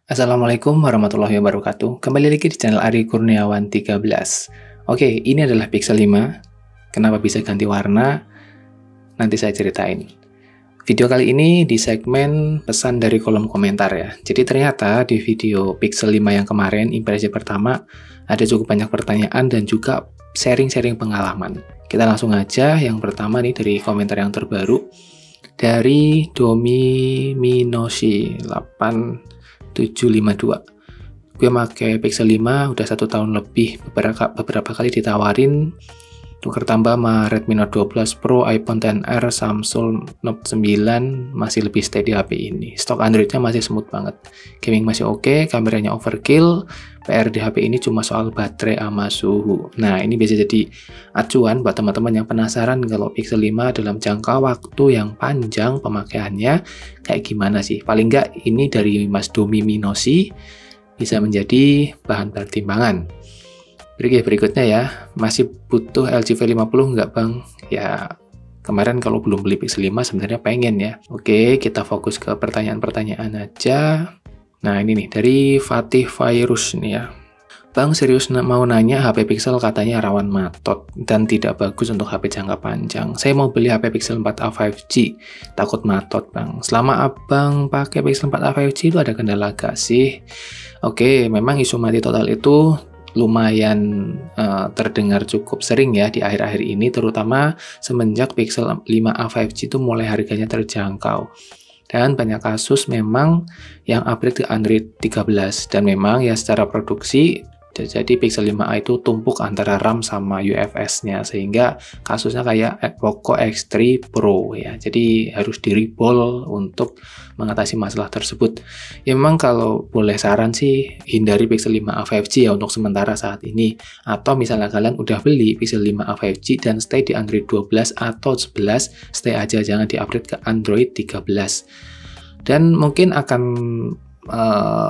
Assalamualaikum warahmatullahi wabarakatuh. Kembali lagi di channel Ari Kurniawan 13. Oke, ini adalah Pixel 5. Kenapa bisa ganti warna? Nanti saya ceritain. Video kali ini di segmen pesan dari kolom komentar ya. Jadi ternyata di video Pixel 5 yang kemarin, impresi pertama, ada cukup banyak pertanyaan dan juga sharing-sharing pengalaman. Kita langsung aja, yang pertama nih dari komentar yang terbaru. Dari Domi Minoshi 8752. Gue pakai Pixel 5 udah 1 tahun lebih, beberapa kali ditawarin tuker tambah sama Redmi Note 12 Pro, iPhone XR, Samsung Note 9, masih lebih stay di HP ini. Stok Androidnya masih smooth banget, gaming masih oke, kameranya overkill. PR di HP ini cuma soal baterai sama suhu. Nah, ini bisa jadi acuan buat teman-teman yang penasaran kalau Pixel 5 dalam jangka waktu yang panjang pemakaiannya kayak gimana sih. Paling nggak ini dari Mas Domi Minoshi bisa menjadi bahan pertimbangan. Berikutnya ya, masih butuh LG V50 nggak Bang? Ya, kemarin kalau belum beli Pixel 5 sebenarnya pengen ya. Oke, kita fokus ke pertanyaan-pertanyaan aja. Nah, ini nih, dari Fatih Virus nih ya. Bang, serius mau nanya, HP Pixel katanya rawan matot dan tidak bagus untuk HP jangka panjang. Saya mau beli HP Pixel 4a 5G, takut matot Bang. Selama Abang pakai Pixel 4a 5G itu ada kendala gak sih? Oke, memang isu mati total itu lumayan terdengar cukup sering ya di akhir-akhir ini, terutama semenjak Pixel 5a 5G itu mulai harganya terjangkau. Dan banyak kasus memang yang upgrade ke Android 13, dan memang ya secara produksi jadi Pixel 5a itu tumpuk antara RAM sama UFS-nya, sehingga kasusnya kayak Poco X3 Pro ya. Jadi harus di-recall untuk mengatasi masalah tersebut. Ya memang kalau boleh saran sih hindari Pixel 5a 5G ya untuk sementara saat ini. Atau misalnya kalian udah beli Pixel 5a 5G dan stay di Android 12 atau 11, stay aja, jangan di-upgrade ke Android 13. Dan mungkin akan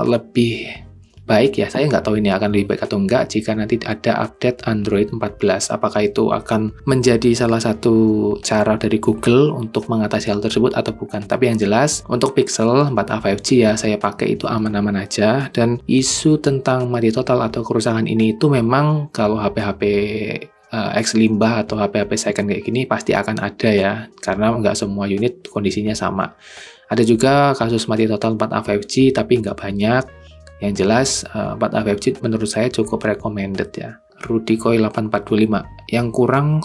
lebih baik ya, saya nggak tahu ini akan lebih baik atau enggak jika nanti ada update Android 14. Apakah itu akan menjadi salah satu cara dari Google untuk mengatasi hal tersebut atau bukan. Tapi yang jelas, untuk Pixel 4a 5G ya, saya pakai itu aman-aman aja. Dan isu tentang mati total atau kerusakan ini itu memang kalau HP-HP X limbah atau HP-HP second kayak gini pasti akan ada ya, karena nggak semua unit kondisinya sama. Ada juga kasus mati total 4a 5G, tapi nggak banyak. Yang jelas 4a 5G menurut saya cukup recommended ya. Rudikoy 8425 yang kurang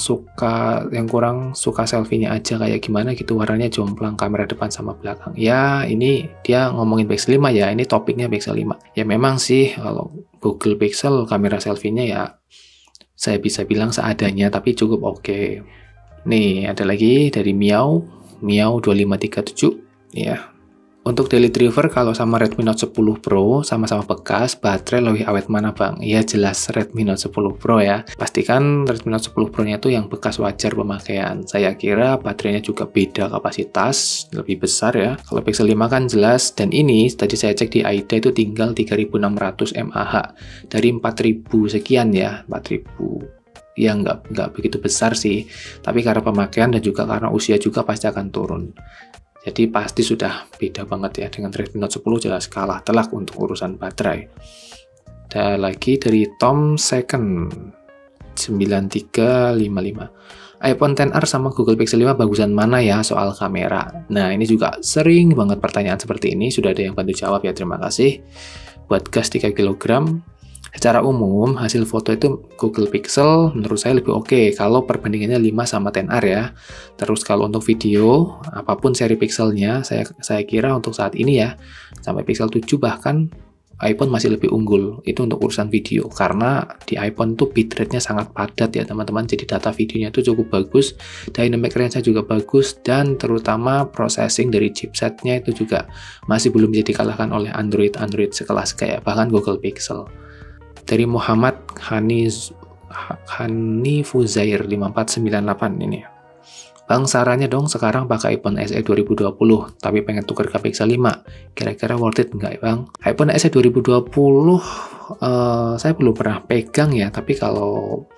suka selfie-nya aja kayak gimana gitu, warnanya jomplang, kamera depan sama belakang. Ya ini dia ngomongin Pixel 5 ya, ini topiknya Pixel 5. Ya memang sih kalau Google Pixel kamera selfie-nya ya saya bisa bilang seadanya, tapi cukup oke. Nih ada lagi dari Miao 2537 ya. Untuk daily driver kalau sama Redmi Note 10 Pro sama-sama bekas, baterai lebih awet mana Bang? Ya jelas Redmi Note 10 Pro ya. Pastikan Redmi Note 10 Pro-nya itu yang bekas wajar pemakaian. Saya kira baterainya juga beda kapasitas, lebih besar ya. Kalau Pixel 5 kan jelas, dan ini tadi saya cek di AIDA itu tinggal 3600 mAh dari 4000 sekian ya, 4000. Ya nggak begitu besar sih, tapi karena pemakaian dan juga karena usia juga pasti akan turun. Jadi pasti sudah beda banget ya, dengan Redmi Note 10 jelas kalah telak untuk urusan baterai. Ada lagi dari Tom Second 9355. iPhone XR sama Google Pixel 5 bagusan mana ya soal kamera? Nah ini juga sering banget pertanyaan seperti ini, sudah ada yang bantu jawab ya, terima kasih. Buat gas 3 kg, secara umum, hasil foto itu Google Pixel menurut saya lebih oke kalau perbandingannya 5 sama XR ya. Terus kalau untuk video, apapun seri pixelnya, saya kira untuk saat ini ya, sampai Pixel 7 bahkan iPhone masih lebih unggul. Itu untuk urusan video, karena di iPhone tuh bitrate-nya sangat padat ya teman-teman, jadi data videonya itu cukup bagus, dynamic range-nya juga bagus, dan terutama processing dari chipsetnya itu juga masih belum bisa dikalahkan oleh Android sekelas kayak bahkan Google Pixel. Dari Muhammad Fuzair 5498 ini. Bang, sarannya dong sekarang pakai iPhone SE 2020, tapi pengen tuker ke Pixel 5. Kira-kira worth it nggak Bang? iPhone SE 2020 saya belum pernah pegang ya, tapi kalau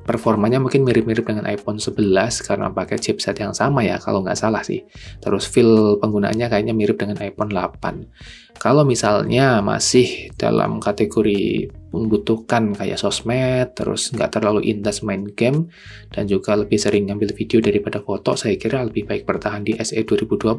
performanya mungkin mirip-mirip dengan iPhone 11 karena pakai chipset yang sama ya, kalau nggak salah sih. Terus feel penggunaannya kayaknya mirip dengan iPhone 8. Kalau misalnya masih dalam kategori membutuhkan kayak sosmed, terus nggak terlalu intens main game, dan juga lebih sering ngambil video daripada foto, saya kira lebih baik bertahan di SE 2020.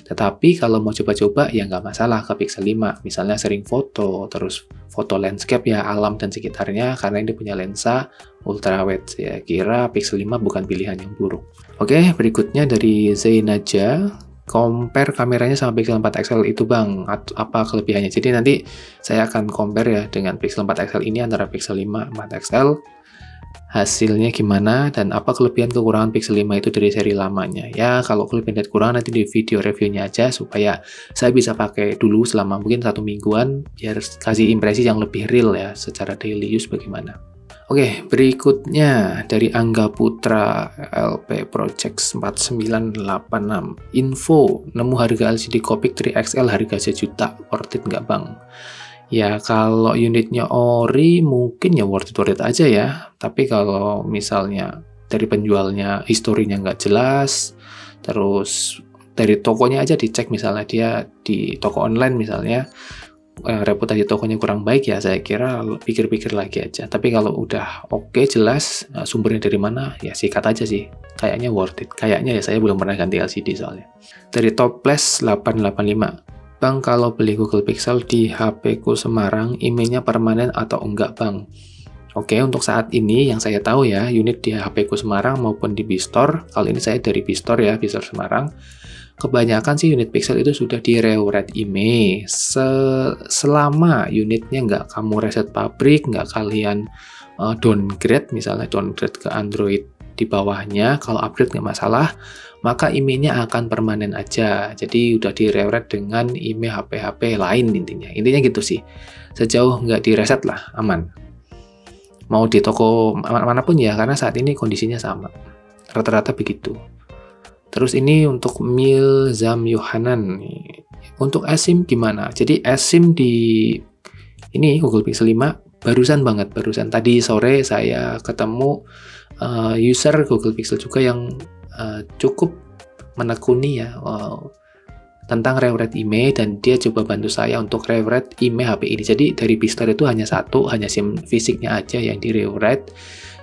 Tetapi kalau mau coba-coba, ya nggak masalah ke Pixel 5. Misalnya sering foto, terus foto landscape ya, alam dan sekitarnya, karena ini punya lensa ultrawide. Saya kira Pixel 5 bukan pilihan yang buruk. Oke, berikutnya dari Zainaja. Compare kameranya sama Pixel 4 XL itu bang, apa kelebihannya? Jadi nanti saya akan compare ya dengan Pixel 4 XL ini antara Pixel 5 4 XL, hasilnya gimana dan apa kelebihan kekurangan Pixel 5 itu dari seri lamanya. Ya kalau kelebihan dan kekurangan nanti di video reviewnya aja, supaya saya bisa pakai dulu selama mungkin 1 mingguan biar kasih impresi yang lebih real ya secara daily use bagaimana. Oke, berikutnya dari Angga Putra LP Project 4986. Info, nemu harga LCD Copic 3XL harga sejuta, worth it nggak bang? Ya kalau unitnya ori mungkin ya worth it aja ya. Tapi kalau misalnya dari penjualnya historinya nggak jelas, terus dari tokonya aja dicek, misalnya dia di toko online misalnya, reputasi tokonya kurang baik, ya saya kira pikir-pikir lagi aja. Tapi kalau udah oke, jelas sumbernya dari mana, ya sikat aja sih. Kayaknya worth it. Kayaknya ya, saya belum pernah ganti LCD soalnya. Dari Topless 885. Bang, kalau beli Google Pixel di HP ku Semarang, IMEI-nya permanen atau enggak bang? Oke, untuk saat ini yang saya tahu ya, unit di HP ku Semarang maupun di Bistore, kalau ini saya dari Bistore ya, Bistore Semarang, kebanyakan sih unit Pixel itu sudah di rewrite IMEI. Selama unitnya nggak kamu reset pabrik, nggak kalian downgrade, misalnya downgrade ke Android di bawahnya, kalau upgrade nggak masalah, maka IMEI-nya akan permanen aja. Jadi udah di rewrite dengan IMEI HP-HP lain intinya. Intinya gitu sih. Sejauh nggak di reset lah, aman. Mau di toko manapun ya, karena saat ini kondisinya sama. Rata-rata begitu. Terus ini untuk Milzam Yohanan. Untuk eSIM gimana? Jadi eSIM di ini Google Pixel 5 barusan tadi sore saya ketemu user Google Pixel juga yang cukup menekuni ya tentang rewrite IMEI, dan dia coba bantu saya untuk rewrite IMEI HP ini. Jadi dari Bistore itu hanya SIM fisiknya aja yang di rewrite.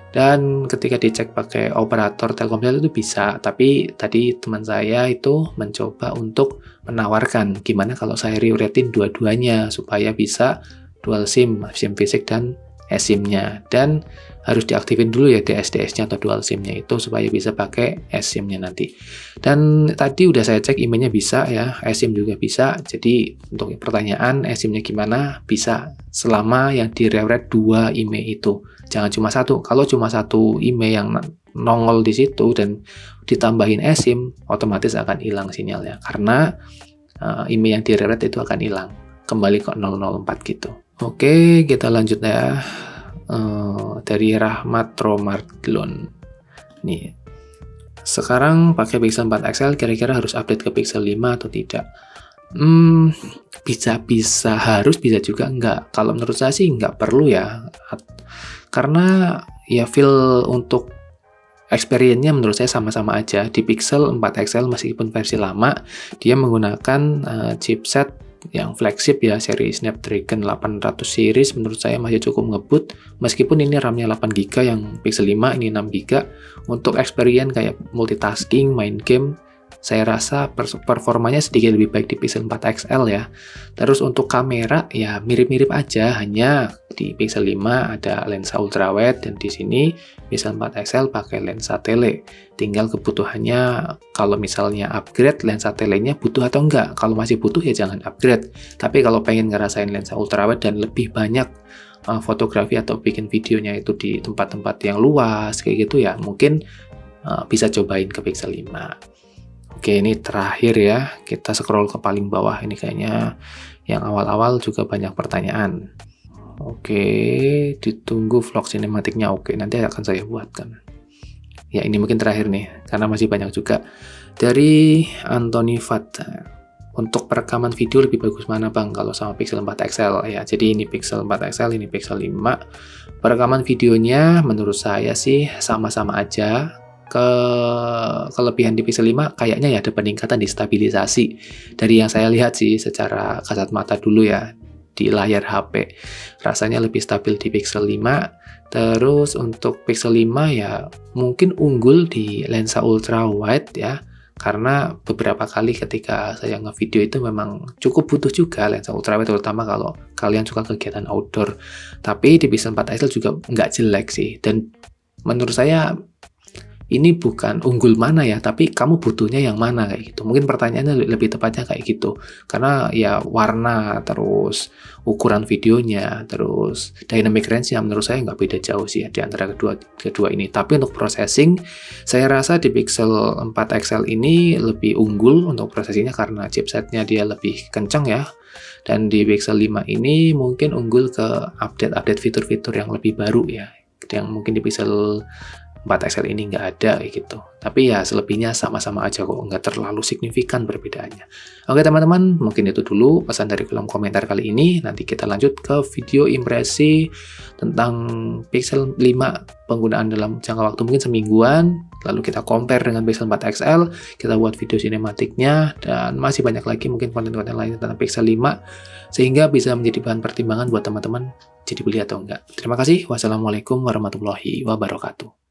Dan ketika dicek pakai operator Telkomsel itu bisa, tapi tadi teman saya itu mencoba untuk menawarkan gimana kalau saya rewrite-in dua-duanya supaya bisa dual SIM fisik dan eSIM-nya. Dan harus diaktifin dulu ya DSDS-nya atau dual SIM-nya itu supaya bisa pakai eSIM-nya nanti. Dan tadi udah saya cek IMEI-nya bisa ya, eSIM juga bisa. Jadi untuk pertanyaan eSIM-nya gimana? Bisa selama yang di rewrite 2 IMEI itu. Jangan cuma satu. Kalau cuma satu IMEI yang nongol di situ dan ditambahin eSIM, otomatis akan hilang sinyalnya. Karena IMEI yang di rewrite itu akan hilang. Kembali ke 004 gitu. Oke, kita lanjut ya. Dari Rahmat Romardlon. Nih. Sekarang pakai Pixel 4 XL, kira-kira harus update ke Pixel 5 atau tidak? Bisa harus, bisa juga enggak. Kalau menurut saya sih enggak perlu ya. Karena ya feel untuk experience-nya menurut saya sama-sama aja. Di Pixel 4 XL meskipun versi lama, dia menggunakan chipset yang flagship ya, seri Snapdragon 800 series, menurut saya masih cukup ngebut. Meskipun ini RAM-nya 8GB, yang Pixel 5 ini 6GB. Untuk experience kayak multitasking, main game, saya rasa performanya sedikit lebih baik di Pixel 4 XL ya. Terus untuk kamera ya mirip-mirip aja, hanya di Pixel 5 ada lensa ultrawide dan di sini Pixel 4 XL pakai lensa tele. Tinggal kebutuhannya, kalau misalnya upgrade lensa telenya butuh atau enggak. Kalau masih butuh ya jangan upgrade. Tapi kalau pengen ngerasain lensa ultrawide dan lebih banyak fotografi atau bikin videonya itu di tempat-tempat yang luas kayak gitu ya, mungkin bisa cobain ke Pixel 5. Oke, ini terakhir ya, kita scroll ke paling bawah. Ini kayaknya yang awal-awal juga banyak pertanyaan. Oke, ditunggu vlog sinematiknya. Oke, nanti akan saya buatkan. Ya, ini mungkin terakhir nih, karena masih banyak juga. Dari Anthony Fat. untuk perekaman video lebih bagus mana Bang kalau sama Pixel 4 XL ya. Jadi ini Pixel 4 XL, ini Pixel 5. Perekaman videonya menurut saya sih sama-sama aja. Kelebihan di Pixel 5 kayaknya ya ada peningkatan di stabilisasi. Dari yang saya lihat sih secara kasat mata dulu ya di layar HP. Rasanya lebih stabil di Pixel 5. Terus untuk Pixel 5 ya mungkin unggul di lensa ultra wide ya. Karena beberapa kali ketika saya nge-video itu memang cukup butuh juga lensa ultrawide, terutama kalau kalian suka kegiatan outdoor. Tapi di Pixel 4 XL juga nggak jelek sih, dan menurut saya ini bukan unggul mana ya, tapi kamu butuhnya yang mana kayak gitu. Mungkin pertanyaannya lebih tepatnya kayak gitu. Karena ya warna, terus ukuran videonya, terus dynamic range-nya menurut saya nggak beda jauh sih di antara kedua ini. Tapi untuk processing, saya rasa di Pixel 4 XL ini lebih unggul untuk prosesinya karena chipsetnya dia lebih kencang ya. Dan di Pixel 5 ini mungkin unggul ke update fitur-fitur yang lebih baru ya. Yang mungkin di Pixel 4 XL ini nggak ada kayak gitu. Tapi ya selebihnya sama-sama aja kok, nggak terlalu signifikan perbedaannya. Oke teman-teman, mungkin itu dulu pesan dari kolom komentar kali ini. Nanti kita lanjut ke video impresi tentang Pixel 5 penggunaan dalam jangka waktu mungkin semingguan. Lalu kita compare dengan Pixel 4 XL, kita buat video sinematiknya, dan masih banyak lagi mungkin konten-konten lain tentang Pixel 5, sehingga bisa menjadi bahan pertimbangan buat teman-teman jadi beli atau enggak. Terima kasih. Wassalamualaikum warahmatullahi wabarakatuh.